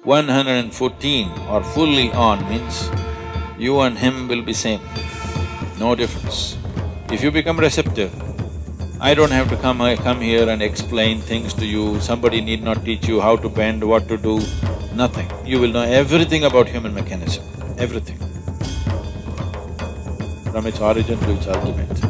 114 or fully on means you and him will be same, no difference. If you become receptive, I don't have to come here and explain things to you, somebody need not teach you how to bend, what to do, nothing. You will know everything about human mechanism, everything, from its origin to its ultimate.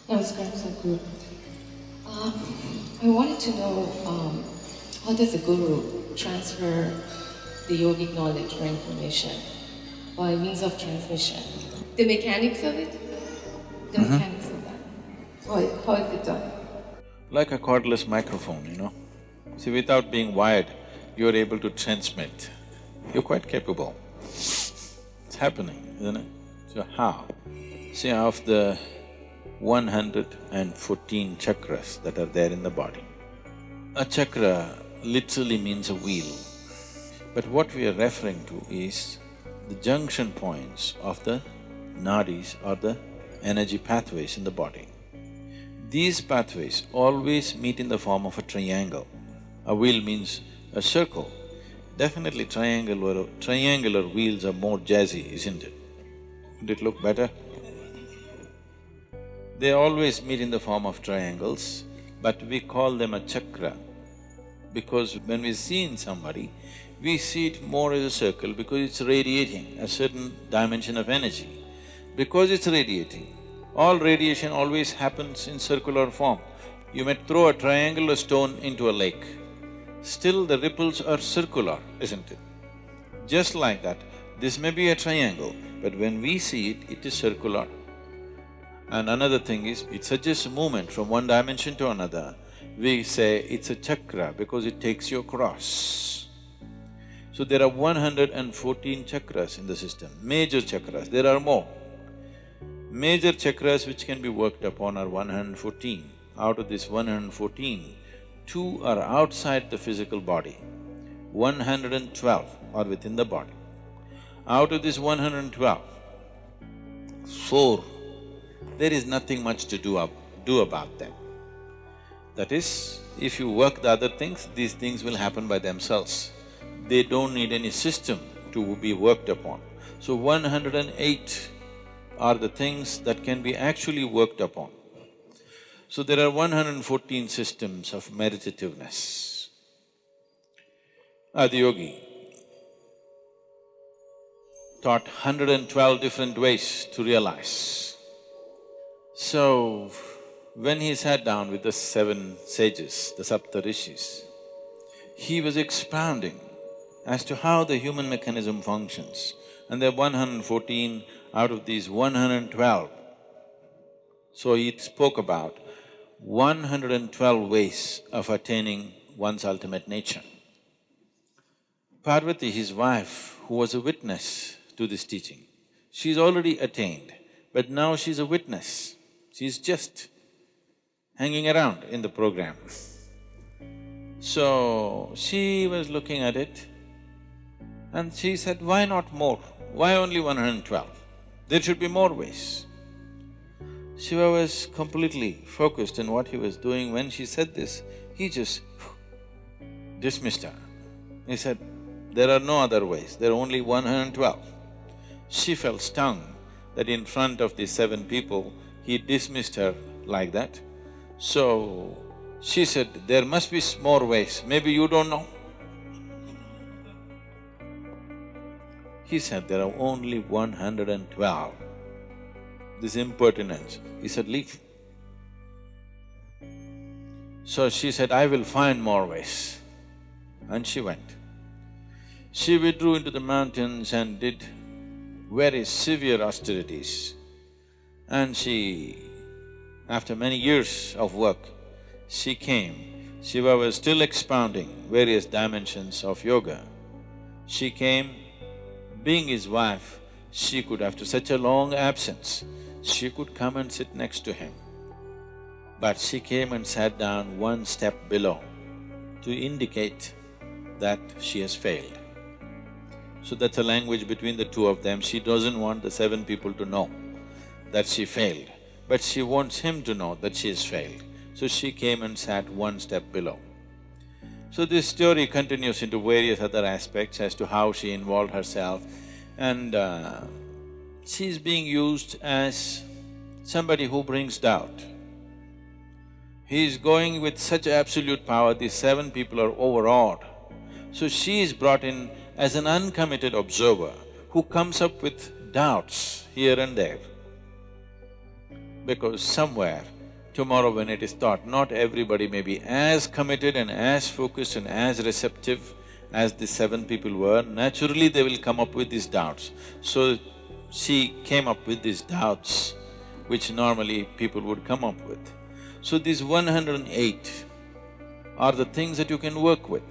Namaskar, Sadhguru. I wanted to know, how does the Guru transfer the yogic knowledge or information by means of transmission? The mechanics of it? The mechanics of that. How is it done? Like a cordless microphone, you know. See, without being wired, you're able to transmit. You're quite capable. It's happening, isn't it? So how? See, of the 114 chakras that are there in the body, a chakra literally means a wheel. But what we are referring to is the junction points of the nadis or the energy pathways in the body. These pathways always meet in the form of a triangle. A wheel means a circle. Definitely triangular wheels are more jazzy, isn't it? Would it look better? They always meet in the form of triangles, but we call them a chakra because when we see in somebody, we see it more as a circle because it's radiating a certain dimension of energy. Because it's radiating, all radiation always happens in circular form. You may throw a triangular stone into a lake, still the ripples are circular, isn't it? Just like that, this may be a triangle, but when we see it, it is circular. And another thing is, it suggests movement from one dimension to another. We say it's a chakra because it takes you across. So there are 114 chakras in the system, major chakras, there are more. Major chakras which can be worked upon are 114. Out of this 114, 2 are outside the physical body, 112 are within the body. Out of this 112, 4, there is nothing much to do about them. That is, if you work the other things, these things will happen by themselves. They don't need any system to be worked upon. So 108 are the things that can be actually worked upon. So there are 114 systems of meditativeness. Adiyogi taught 112 different ways to realize. So, when he sat down with the 7 sages, the Sapta Rishis, he was expounding as to how the human mechanism functions. And there are 114 out of these 112. So he spoke about 112 ways of attaining one's ultimate nature. Parvati, his wife, who was a witness to this teaching, she's already attained, but now she's a witness. She's just hanging around in the program. So, she was looking at it and she said, why not more? Why only 112? There should be more ways. Shiva was completely focused on what he was doing. When she said this, he just dismissed her. He said, there are no other ways, there are only 112. She felt stung that in front of these 7 people, he dismissed her like that. So, she said, there must be more ways, maybe you don't know. He said, there are only 112. This impertinence. He said, leave. So she said, I will find more ways. And she went. She withdrew into the mountains and did very severe austerities. And she, after many years of work, she came. Shiva was still expounding various dimensions of yoga. She came, being his wife, she could, after such a long absence, she could come and sit next to him. But she came and sat down one step below to indicate that she has failed. So that's a language between the two of them. She doesn't want the 7 people to know. that she failed, but she wants him to know that she has failed. So she came and sat one step below. So this story continues into various other aspects as to how she involved herself, and she's being used as somebody who brings doubt. He's going with such absolute power, these 7 people are overawed. So she is brought in as an uncommitted observer who comes up with doubts here and there. Because somewhere, tomorrow when it is taught, not everybody may be as committed and as focused and as receptive as the 7 people were. Naturally, they will come up with these doubts. So she came up with these doubts, which normally people would come up with. So these 108 are the things that you can work with.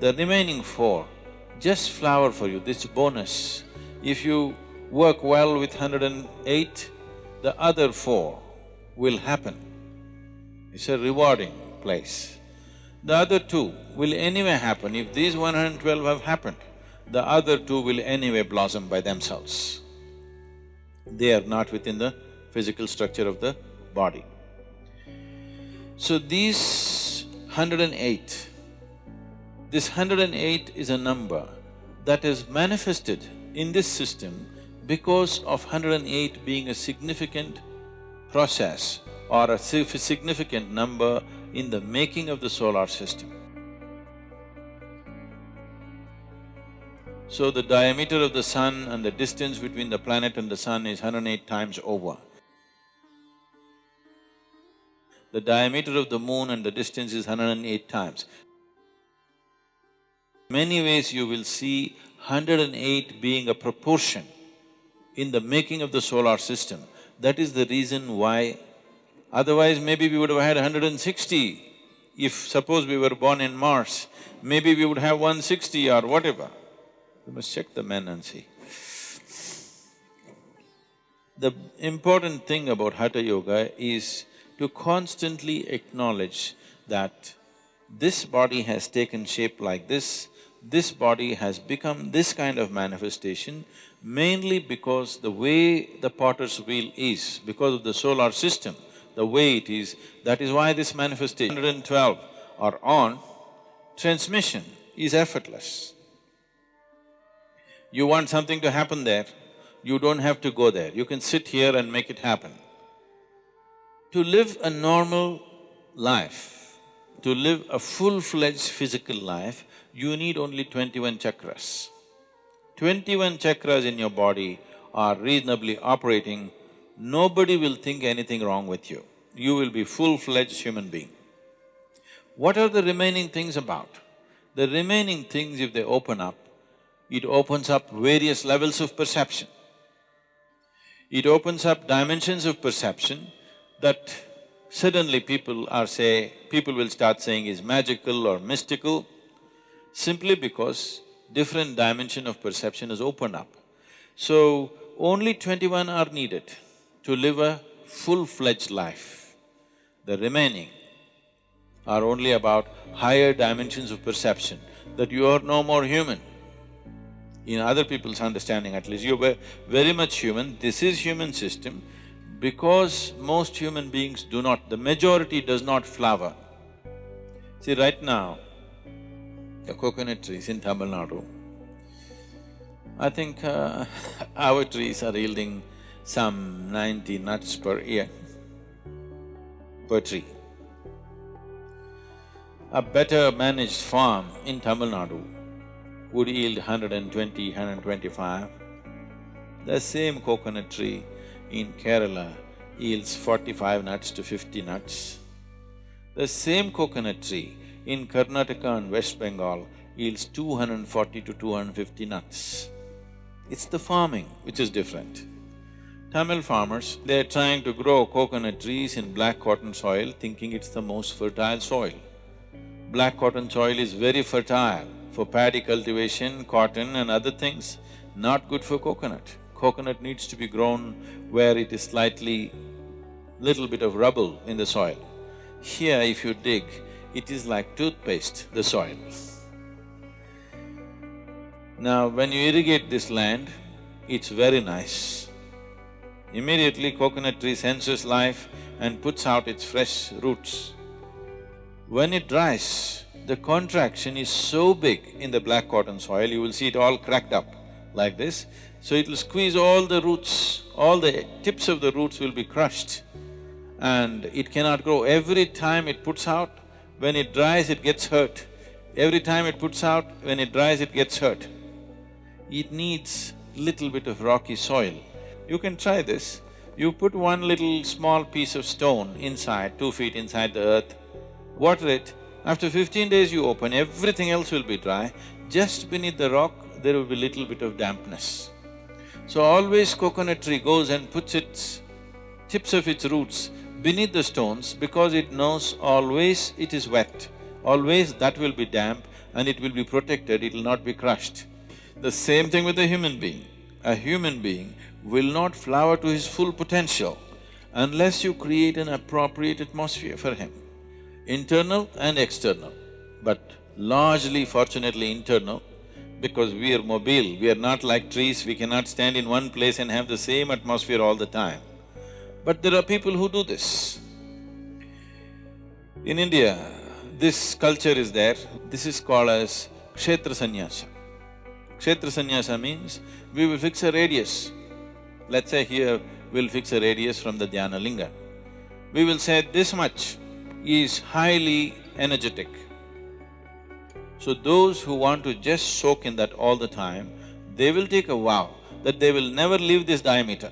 The remaining 4 just flower for you, this bonus. If you work well with 108, the other 4 will happen. It's a rewarding place. The other 2 will anyway happen. If these 112 have happened, the other 2 will anyway blossom by themselves. They are not within the physical structure of the body. So these 108, this 108 is a number that is manifested in this system because of 108 being a significant process or a significant number in the making of the solar system. So the diameter of the sun and the distance between the planet and the sun is 108 times over. The diameter of the moon and the distance is 108 times. In many ways you will see 108 being a proportion in the making of the solar system. That is the reason why, otherwise maybe we would have had 160. If suppose we were born in Mars, maybe we would have 160 or whatever. We must check the men and see. The important thing about Hatha Yoga is to constantly acknowledge that this body has taken shape like this body has become this kind of manifestation mainly because the way the potter's wheel is, because of the solar system, the way it is, that is why this manifestation 112 are on, transmission is effortless. You want something to happen there, you don't have to go there, you can sit here and make it happen. To live a normal life, to live a full-fledged physical life, you need only 21 chakras. 21 chakras in your body are reasonably operating, nobody will think anything wrong with you. You will be full-fledged human being. What are the remaining things about? The remaining things, if they open up, it opens up various levels of perception. It opens up dimensions of perception that suddenly people will start saying is magical or mystical, simply because different dimension of perception has opened up. So, only 21 are needed to live a full-fledged life. The remaining are only about higher dimensions of perception, that you are no more human. In other people's understanding at least, you're very much human, this is human system, because most human beings do not, the majority does not flower. See, right now, the coconut trees in Tamil Nadu, I think our trees are yielding some 90 nuts per year, per tree. A better managed farm in Tamil Nadu would yield 120, 125. The same coconut tree in Kerala yields 45 nuts to 50 nuts. The same coconut tree in Karnataka and West Bengal yields 240 to 250 nuts. It's the farming which is different. Tamil farmers, they're trying to grow coconut trees in black cotton soil, thinking it's the most fertile soil. Black cotton soil is very fertile for paddy cultivation, cotton and other things, not good for coconut. Coconut needs to be grown where it is little bit of rubble in the soil. Here, if you dig, it is like toothpaste, the soil. Now, when you irrigate this land, it's very nice. Immediately coconut tree senses life and puts out its fresh roots. When it dries, the contraction is so big in the black cotton soil, you will see it all cracked up like this. So it will squeeze all the roots, all the tips of the roots will be crushed and it cannot grow. Every time it puts out, when it dries it gets hurt. Every time it puts out, when it dries it gets hurt. It needs little bit of rocky soil. You can try this. You put one little small piece of stone inside, 2 feet inside the earth, water it. After 15 days you open, everything else will be dry. Just beneath the rock, there will be little bit of dampness. So always coconut tree goes and puts its tips of its roots beneath the stones because it knows always it is wet, always that will be damp and it will be protected, it will not be crushed. The same thing with a human being. A human being will not flower to his full potential unless you create an appropriate atmosphere for him, internal and external, but largely fortunately internal, because we are mobile, we are not like trees, we cannot stand in one place and have the same atmosphere all the time. But there are people who do this. In India, this culture is there, this is called as Kshetra Sannyasa. Kshetra Sannyasa means we will fix a radius. Let's say here we'll fix a radius from the Dhyana Linga. We will say this much is highly energetic. So those who want to just soak in that all the time, they will take a vow that they will never leave this diameter.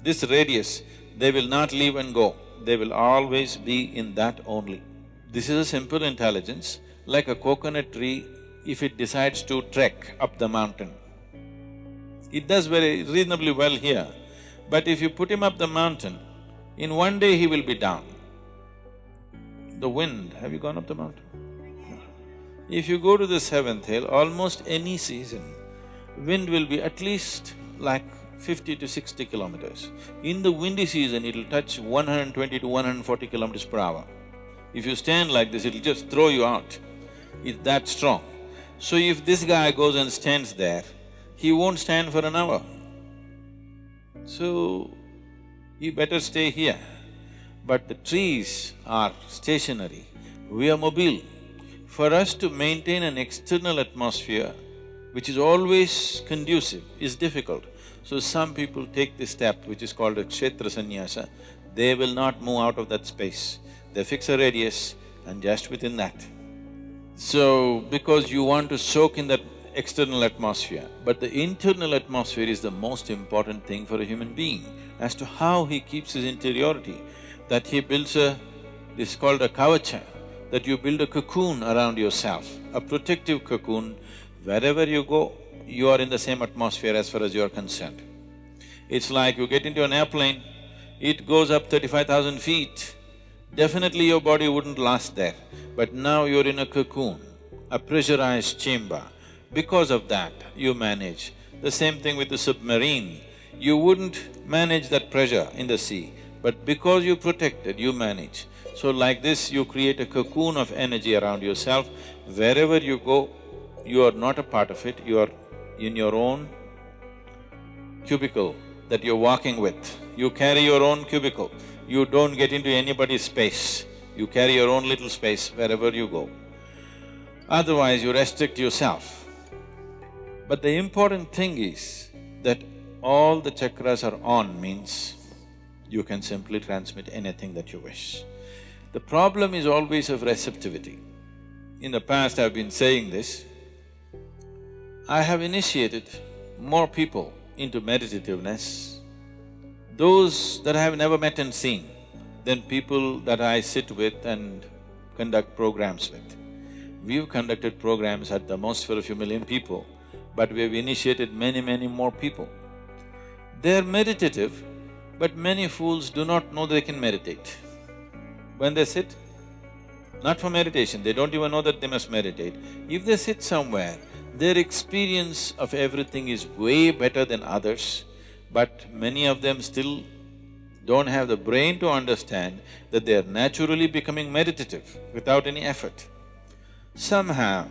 This radius, they will not leave and go, they will always be in that only. This is a simple intelligence, like a coconut tree, if it decides to trek up the mountain. It does very reasonably well here, but if you put him up the mountain, in one day he will be down. The wind, have you gone up the mountain? If you go to the seventh hill, almost any season, wind will be at least like 50 to 60 kilometers. In the windy season, it'll touch 120 to 140 kilometers per hour. If you stand like this, it'll just throw you out. It's that strong. So if this guy goes and stands there, he won't stand for an hour. So, you better stay here. But the trees are stationary, we are mobile. For us to maintain an external atmosphere which is always conducive is difficult. So some people take this step which is called a Kshetra Sannyasa, they will not move out of that space. They fix a radius and just within that. So, because you want to soak in that external atmosphere, but the internal atmosphere is the most important thing for a human being as to how he keeps his interiority, that he builds a… this is called a kavacha, that you build a cocoon around yourself, a protective cocoon. Wherever you go, you are in the same atmosphere as far as you are concerned. It's like you get into an airplane, it goes up 35,000 feet, definitely your body wouldn't last there. But now you're in a cocoon, a pressurized chamber. Because of that, you manage. The same thing with the submarine. You wouldn't manage that pressure in the sea, but because you protected, you manage. So like this, you create a cocoon of energy around yourself. Wherever you go, you are not a part of it, you are in your own cubicle that you're walking with. You carry your own cubicle. You don't get into anybody's space. You carry your own little space wherever you go. Otherwise, you restrict yourself. But the important thing is that all the chakras are on means you can simply transmit anything that you wish. The problem is always of receptivity. In the past, I've been saying this. I have initiated more people into meditativeness, those that I have never met and seen, than people that I sit with and conduct programs with. We've conducted programs at the most for a few million people, but we have initiated many more people. They're meditative, but many fools do not know they can meditate. When they sit, not for meditation, they don't even know that they must meditate. If they sit somewhere, their experience of everything is way better than others, but many of them still don't have the brain to understand that they are naturally becoming meditative without any effort. Some have,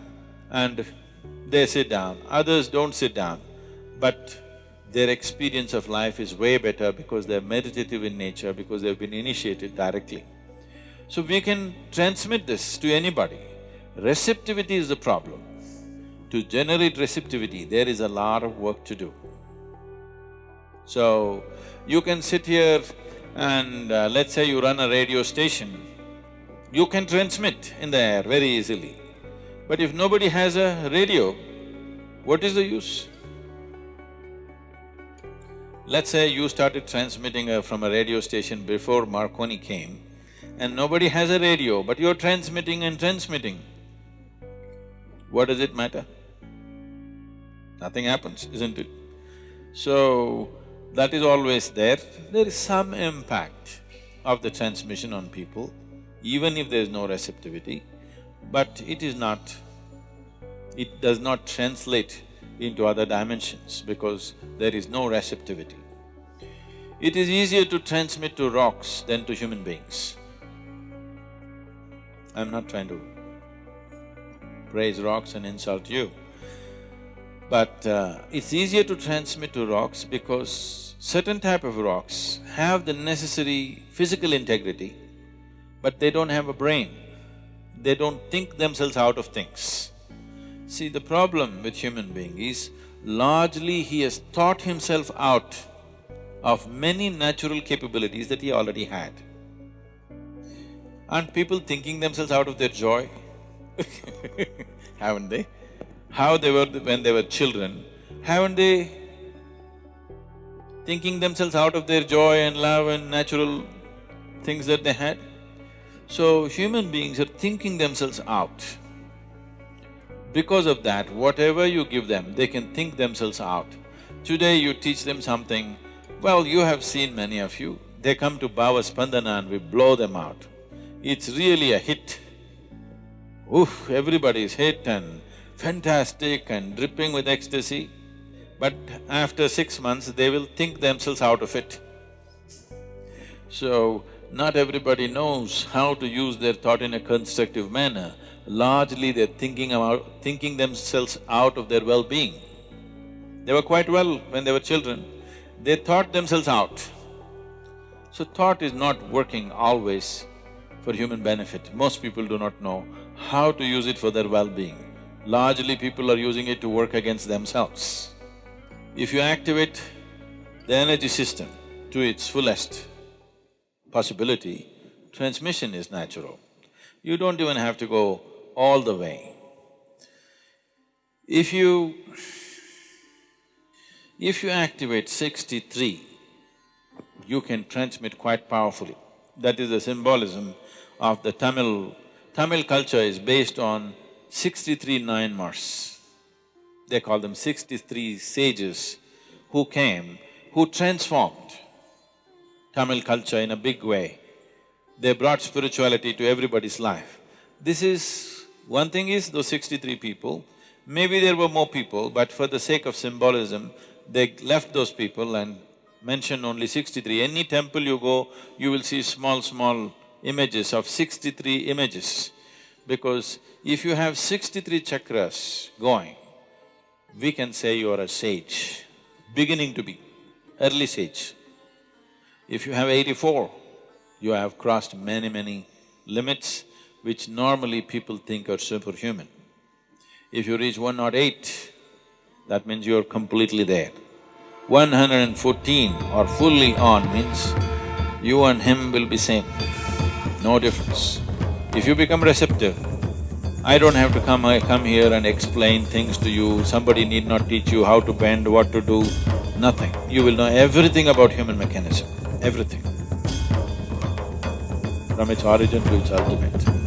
and they sit down, others don't sit down, but their experience of life is way better because they're meditative in nature, because they've been initiated directly. So we can transmit this to anybody. Receptivity is the problem. To generate receptivity, there is a lot of work to do. So, you can sit here and let's say you run a radio station, you can transmit in the air very easily. But if nobody has a radio, what is the use? Let's say you started transmitting from a radio station before Marconi came, and nobody has a radio, but you're transmitting and transmitting. What does it matter? Nothing happens, isn't it? So, that is always there. There is some impact of the transmission on people, even if there is no receptivity, but it does not translate into other dimensions because there is no receptivity. It is easier to transmit to rocks than to human beings. I'm not trying to praise rocks and insult you, but it's easier to transmit to rocks because certain type of rocks have the necessary physical integrity, but they don't have a brain. They don't think themselves out of things. See, the problem with human being is largely he has thought himself out of many natural capabilities that he already had. Aren't people thinking themselves out of their joy? Haven't they? How they were when they were children, haven't they thinking themselves out of their joy and love and natural things that they had? So, human beings are thinking themselves out. Because of that, whatever you give them, they can think themselves out. Today you teach them something, well, you have seen many of you, they come to Bhava Spandana and we blow them out. It's really a hit. Oof, everybody is hit and fantastic and dripping with ecstasy. But after 6 months, they will think themselves out of it. So, not everybody knows how to use their thought in a constructive manner. Largely they're thinking themselves out of their well-being. They were quite well when they were children, they thought themselves out. So thought is not working always for human benefit. Most people do not know how to use it for their well-being. Largely people are using it to work against themselves. If you activate the energy system to its fullest possibility, transmission is natural. You don't even have to go all the way. If you activate 63, you can transmit quite powerfully. That is the symbolism of the Tamil. Tamil culture is based on 63 Nayanmars. They call them 63 sages who came, who transformed Tamil culture in a big way. They brought spirituality to everybody's life. This is… one thing is those 63 people, maybe there were more people, but for the sake of symbolism, they left those people and mentioned only 63. Any temple you go, you will see small images of 63 images. Because if you have 63 chakras going, we can say you are a sage, beginning to be, early sage. If you have 84, you have crossed many limits which normally people think are superhuman. If you reach 108, that means you're completely there. 114 or fully on means you and him will be same, no difference. If you become receptive, I don't have to come here and explain things to you, somebody need not teach you how to bend, what to do, nothing. You will know everything about human mechanism, everything, from its origin to its ultimate.